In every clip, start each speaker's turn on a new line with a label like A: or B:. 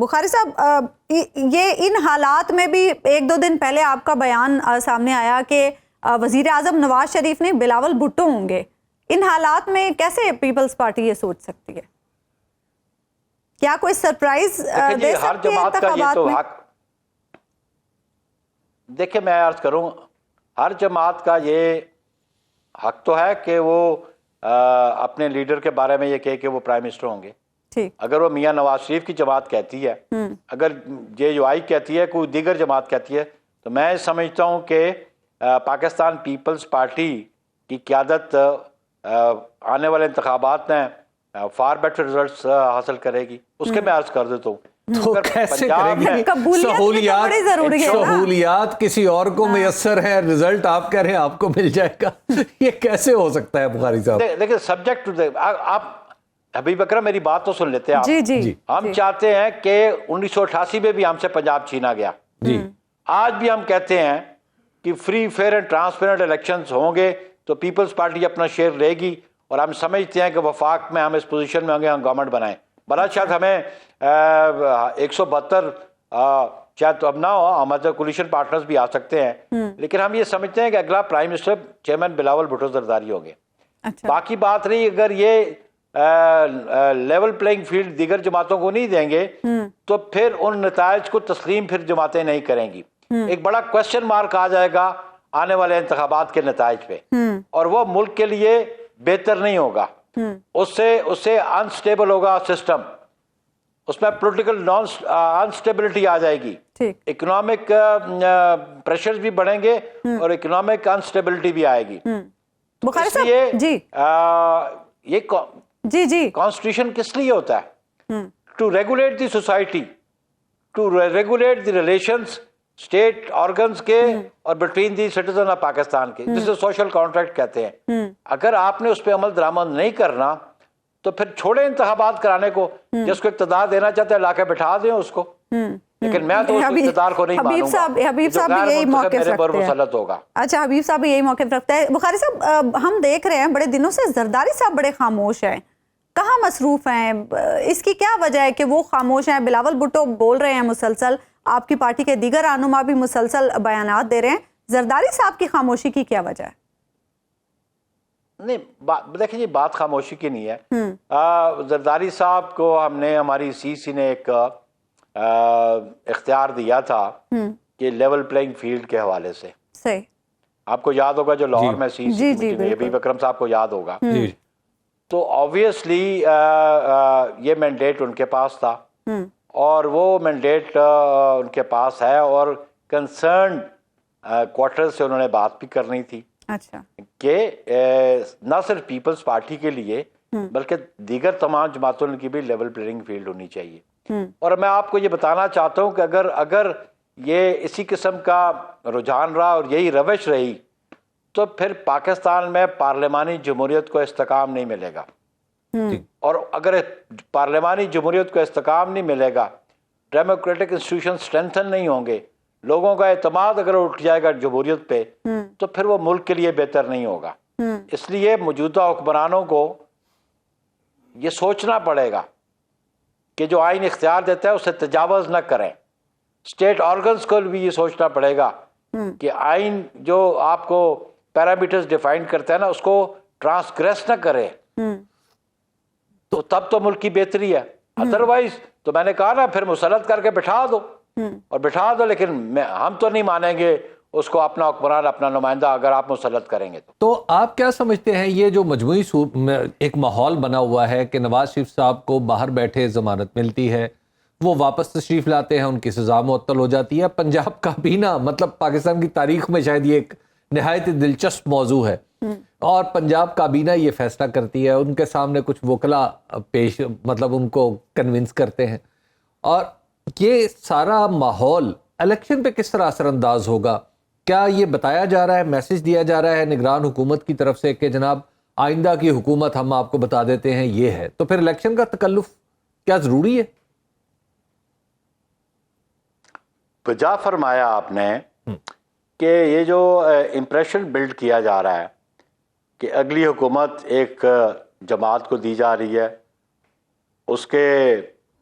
A: बुखारी साहब, ये इन हालात में भी एक दो दिन पहले आपका बयान सामने आया कि वजीर आजम नवाज शरीफ नहीं बिलावल भुट्टो होंगे। इन हालात में कैसे पीपल्स पार्टी ये सोच सकती है? क्या कोई सरप्राइज दे सकती है इंतखाबात में?
B: देखिए, मैं अर्ज करूं, हर जमात का ये हक तो है कि वो अपने लीडर के बारे में ये कहे कि वो प्राइम मिनिस्टर होंगे। अगर वो मियां नवाज शरीफ की जमात कहती है, अगर JUI कहती है, कोई दीगर जमात कहती है, तो मैं समझता हूं कि पाकिस्तान पीपल्स पार्टी की क़यादत आने वाले इंतखाबात में फार बेटर रिजल्ट्स हासिल करेगी। उसके मैं अर्ज कर देता हूँ,
C: तो कैसे करेंगे? सहूलियात किसी और को मैसर है, रिजल्ट आप कह रहे हैं आपको मिल जाएगा, ये कैसे हो सकता है बुखारी साहब?
B: देखिए, सब्जेक्ट टू आप हबीब अकरम, मेरी बात तो सुन लेते हैं आप।
A: जी।
B: हम चाहते हैं कि 1988 में भी हमसे पंजाब छीना गया
C: जी।
B: आज भी हम कहते हैं कि free fair and transparent elections होंगे तो पीपल्स पार्टी अपना शेयर लेगी, और हम समझते हैं कि वफाक में हम इस पोजीशन में होंगे, हम गवर्नमेंट बनाएं। बड़ा शायद हमें 172 शायद तो अब ना हो, हमारे कोलिशन पार्टनर्स भी आ सकते हैं, लेकिन हम ये समझते हैं कि अगला prime minister chairman Bilawal Bhutto Zardari होंगे।
A: अच्छा।
B: बाकी बात रही, अगर ये लेवल प्लेइंग फील्ड दीगर जमातों को नहीं देंगे तो फिर उन नतायज को तस्लीम फिर जमातें नहीं करेंगी। एक बड़ा क्वेश्चन मार्क आ जाएगा आने वाले इंतखाबात के नतायज पे, और वो मुल्क के लिए बेहतर नहीं होगा। उससे अनस्टेबल होगा सिस्टम, उसमें पॉलिटिकल अनस्टेबिलिटी आ जाएगी, इकोनॉमिक प्रेशर्स भी बढ़ेंगे और इकोनॉमिक अनस्टेबिलिटी भी आएगी। ये कॉन्स्टिट्यूशन किस लिए होता है? To regulate the society, to regulate the relations state organs के और between the citizen of Pakistan के, जिसे सोशल कॉन्ट्रैक्ट कहते हैं। अगर आपने उस पर अमल दरामद नहीं करना तो फिर छोड़े इंतखाबात कराने को, जिसको इक़्तिदार देना चाहते हैं लाके बिठा दें उसको, लेकिन मैं तो उस इक़्तिदार को नहीं मानूंगा।
A: हबीब साहब यही मौके रखते हैं। अच्छा, हबीब साहब यही मौके रखते हैं। बुखारी साहब, हम देख रहे हैं बड़े दिनों से जरदारी साहब बड़े खामोश हैं, कहाँ मसरूफ हैं? इसकी क्या वजह है कि वो खामोश हैं? बिलावल भुट्टो बोल रहे हैं मुसलसल, आपकी पार्टी के दीगर रहनुमा भी मुसलसल बयानात दे रहे हैं, जरदारी साहब की खामोशी की क्या वजह है?
B: नहीं, देखिए जी, बात खामोशी की नहीं है। जरदारी साहब को हमने, हमारी CC ने एक इख्तियार दिया था कि लेवल प्लेइंग फील्ड के हवाले से।
A: सही,
B: आपको याद होगा जो लाहौर में CC हबीब अकरम साहब को याद होगा, तो ऑब्वियसली ये मैंडेट उनके पास था और वो मैंडेट उनके पास है, और कंसर्न क्वार्टर से उन्होंने बात भी करनी थी।
A: अच्छा,
B: कि न सिर्फ पीपल्स पार्टी के लिए बल्कि दीगर तमाम जमातों की भी लेवल प्लेइंग फील्ड होनी चाहिए। और मैं आपको ये बताना चाहता हूँ कि अगर ये इसी किस्म का रुझान रहा और यही रविश रही तो फिर पाकिस्तान में पार्लिमानी जमहूरियत को इस्तेकाम नहीं मिलेगा। और अगर पार्लिमानी जमहूरियत को इस्तेकाम नहीं मिलेगा, डेमोक्रेटिक इंस्टीट्यूशन स्ट्रेंथन नहीं होंगे, लोगों का एतमाद अगर उठ जाएगा जमहूरियत पे, तो फिर वो मुल्क के लिए बेहतर नहीं होगा। इसलिए मौजूदा हुक्मरानों को ये सोचना पड़ेगा कि जो आइन इख्तियार देता है उसे तजावज़ न करें। स्टेट ऑर्गन्स को भी ये सोचना पड़ेगा कि आइन जो आपको पैरामीटर्स डिफाइन करता है ना, उसको ट्रांसग्रेस न करे, तो तब तो मुल्क की बेहतरी है। अदरवाइज तो मैंने कहा ना, फिर मुसलत करके बिठा दो और बिठा दो, लेकिन हम तो नहीं मानेंगे उसको अपना हुक्मरान, अपना नुमाइंदा, अगर आप मुसलत करेंगे तो
C: आप क्या समझते हैं ये जो मजमूई एक माहौल बना हुआ है कि नवाज शरीफ साहब को बाहर बैठे जमानत मिलती है, वो वापस तशरीफ लाते हैं, उनकी सजा मुअत्तल हो जाती है, पंजाब काबीना, मतलब पाकिस्तान की तारीख में शायद ये एक नहायत दिलचस्प मौजू है, और पंजाब काबीना ये फैसला करती है, उनके सामने कुछ वकला पेश, मतलब उनको कन्विंस करते हैं, और ये सारा माहौल इलेक्शन पे किस तरह असरअंदाज होगा? क्या ये बताया जा रहा है, मैसेज दिया जा रहा है निगरान हुकूमत की तरफ से कि जनाब आइंदा की हुकूमत हम आपको बता देते हैं ये है, तो फिर इलेक्शन का तकल्लुफ क्या जरूरी है?
B: वजह फरमाया आपने कि ये जो इम्प्रेशन बिल्ड किया जा रहा है कि अगली हुकूमत एक जमात को दी जा रही है, उसके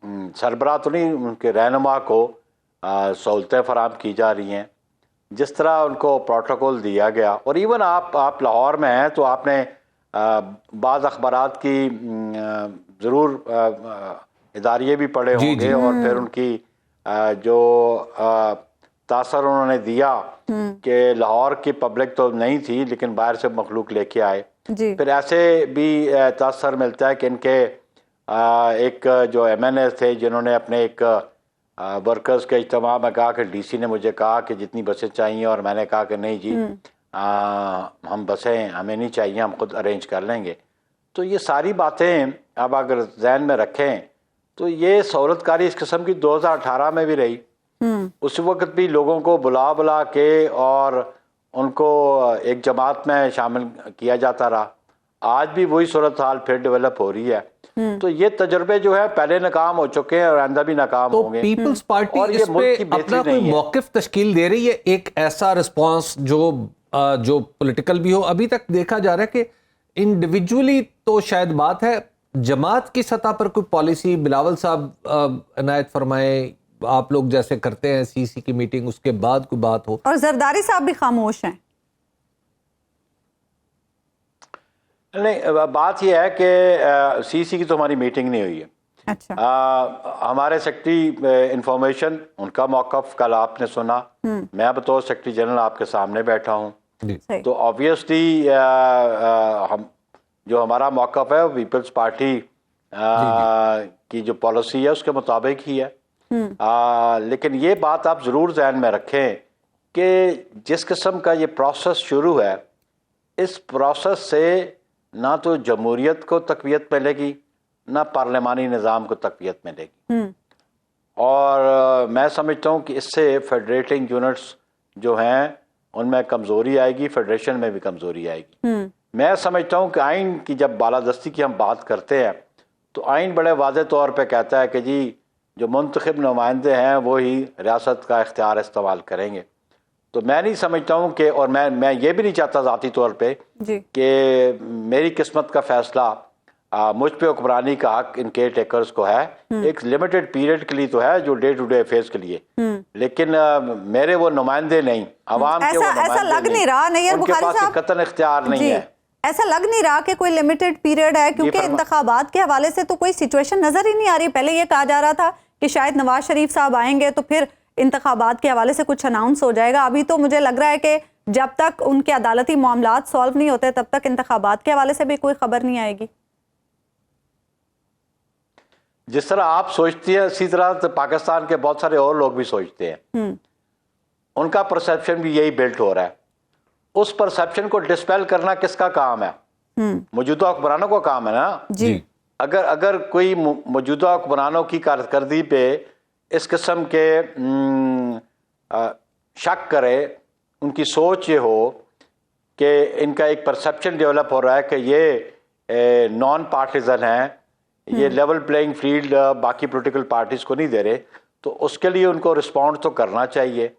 B: सरबराह तो नहीं, उनके रहनुमा को सहूलतें फराहम की जा रही हैं, जिस तरह उनको प्रोटोकॉल दिया गया। और इवन आप लाहौर में हैं तो आपने बाज़ अखबारात की ज़रूर इदारिये भी पढ़े होंगे, और फिर उनकी जो तासर उन्होंने दिया कि लाहौर की पब्लिक तो नहीं थी लेकिन बाहर से मखलूक लेके आए। फिर ऐसे भी तासर मिलता है कि इनके एक जो MNA थे जिन्होंने अपने एक वर्कर्स के इज्तिमा में कहा कि DC ने मुझे कहा कि जितनी बसें चाहिए, और मैंने कहा कि नहीं जी हम बसें हमें नहीं चाहिए, हम खुद अरेंज कर लेंगे। तो ये सारी बातें अब अगर जहन में रखें तो ये सहूलतकारी इस किस्म की 2018 में भी रही। उस वक्त भी लोगों को बुला बुला के और उनको एक जमात में शामिल किया जाता रहा। आज भी वही सूरत हाल फिर डेवलप हो रही है। तो ये तजुर्बे जो है पहले नाकाम हो चुके हैं और आइंदा भी नाकाम होंगे।
C: पीपल्स पार्टी इस पे अपना कोई मौकिफ तश्कील दे रही है, एक ऐसा रिस्पांस जो पॉलिटिकल भी हो? अभी तक देखा जा रहा है कि इंडिविजुअली तो शायद बात है, जमात की सतह पर कोई पॉलिसी बिलावल साहब इनायत फरमाए, आप लोग जैसे करते हैं CC की मीटिंग, उसके बाद कोई बात हो। और
A: जरदारी साहब भी खामोश हैं।
B: नहीं, बात यह है कि CC की तो हमारी मीटिंग नहीं हुई है।
A: अच्छा।
B: हमारे सेक्रेटरी इंफॉर्मेशन, उनका मौक़िफ़ कल आपने सुना, मैं बतौर सेक्रेटरी जनरल आपके सामने बैठा हूँ, तो ऑब्वियसली हम जो हमारा मौक़िफ़ है वो पीपल्स पार्टी की जो पॉलिसी है उसके मुताबिक ही है। लेकिन ये बात आप ज़रूर ज़हन में रखें कि जिस किस्म का ये प्रोसेस शुरू है, इस प्रोसेस से ना तो जमहूरियत को तक़वियत मिलेगी, ना पार्लिमानी निज़ाम को तक़वियत मिलेगी। और मैं समझता हूँ कि इससे फेडरेटिंग यूनिट्स जो हैं उनमें कमज़ोरी आएगी, फेडरेशन में भी कमज़ोरी आएगी। मैं समझता हूँ कि आइन की जब बालादस्ती की हम बात करते हैं तो आइन बड़े वाज़े तौर पे कहता है कि जी जो मुंतखब नुमाइंदे हैं वो ही रियासत का इख्तियार इस्तेमाल करेंगे। तो मैं नहीं समझता हूँ कि, और मैं ये भी नहीं चाहता ज़ाती तौर पे कि मेरी किस्मत का फ़ैसला मुझ पे हुक्मरानी का हक इन केयर टेकर्स को है। एक लिमिटेड पीरियड के लिए तो है, जो डे टू डे अफेयर्स के लिए, लेकिन मेरे वो नुमाइंदे नहीं, अवाम के वो
A: ऐसा लग नहीं रहा, नहीं
B: उनके पास कतन इख्तियार नहीं है।
A: ऐसा लग नहीं रहा कि कोई लिमिटेड पीरियड है, क्योंकि इंतखाबात के हवाले से तो कोई सिचुएशन नजर ही नहीं आ रही। पहले ये कहा जा रहा था कि शायद नवाज शरीफ साहब आएंगे तो फिर इंतखाबात के हवाले से कुछ अनाउंस हो जाएगा। अभी तो मुझे लग रहा है कि जब तक उनके अदालती मामलात सॉल्व नहीं होते तब तक इंतखाबात के हवाले से भी कोई खबर नहीं आएगी।
B: जिस तरह आप सोचती हैं इसी तरह तो पाकिस्तान के बहुत सारे और लोग भी सोचते हैं। उनका परसेप्शन भी यही बिल्ट हो रहा है। उस परसेप्शन को डिस्पेल करना किसका काम है? मौजूदा हुक्मरानों का काम है ना
A: जी।
B: अगर कोई मौजूदा हुक्मरानों की कारकर्दगी पे इस किस्म के शक करे, उनकी सोच ये हो कि इनका एक परसेप्शन डेवलप हो रहा है कि ये नॉन पार्टिजन हैं, ये लेवल प्लेइंग फील्ड बाकी पॉलिटिकल पार्टीज को नहीं दे रहे, तो उसके लिए उनको रिस्पॉन्ड तो करना चाहिए।